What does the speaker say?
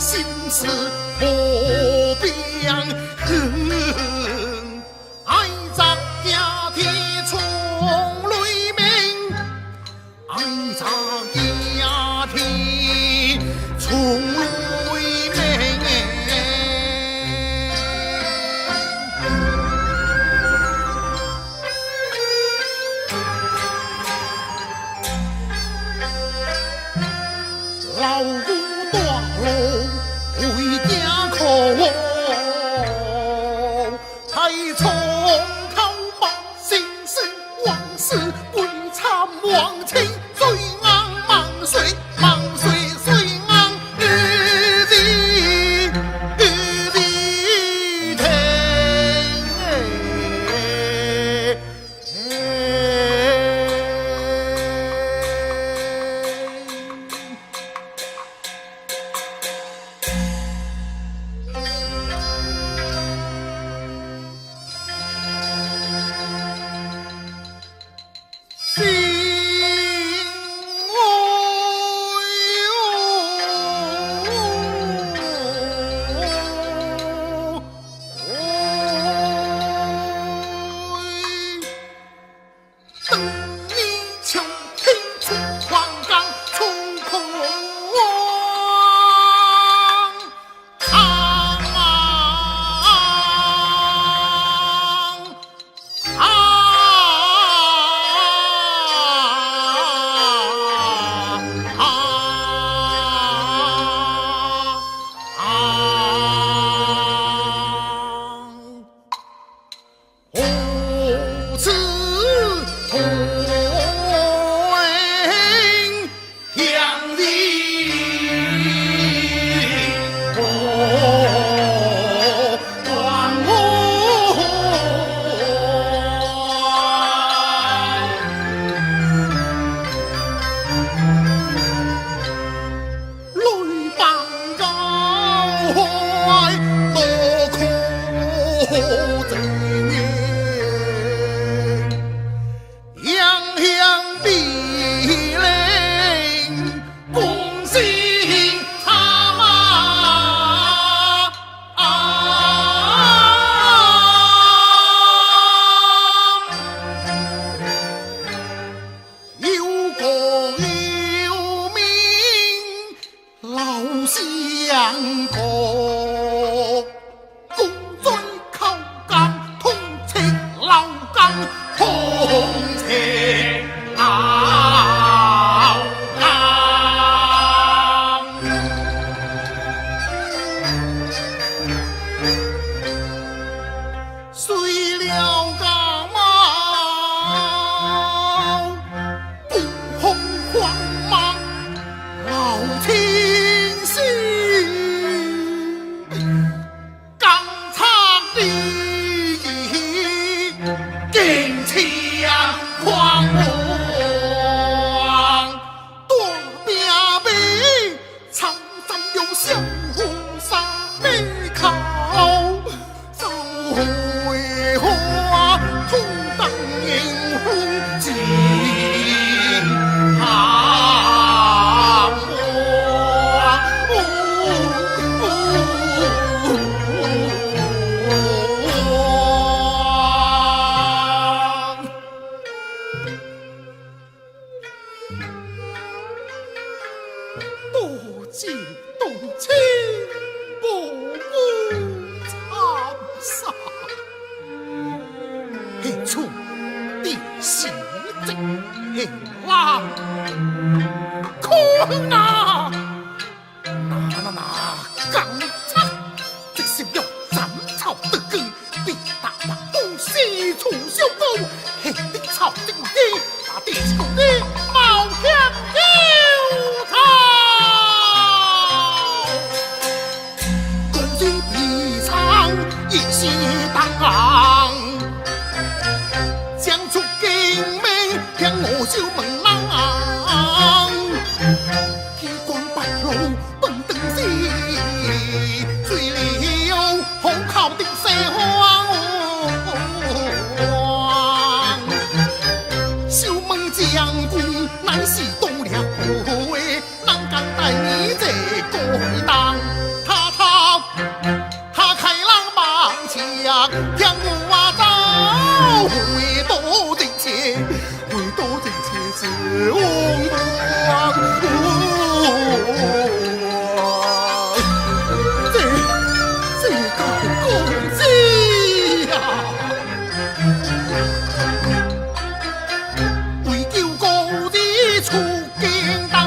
心事破边恨，爱砸家铁冲雷鸣，爱砸家铁冲雷鸣。老夫大路回家口，太冲头把心事往事归参往情，水昂忙水忙水水昂日地日地天。相公公嘴口干，通切老干，通切老干。虽了刚毛，不红慌忙老天。多谢动情，不顾长沙，黑处地喜正黑浪，看啊！那刚才这是要斩草的根，必打把东西出小沟，黑的草正黑，把地球的毛香丢他。一息当，将出京门，向我小门郎。天光白露奔登西，水里红靠的西荒。小门将军乃是动了会，哪敢带你这个当？見得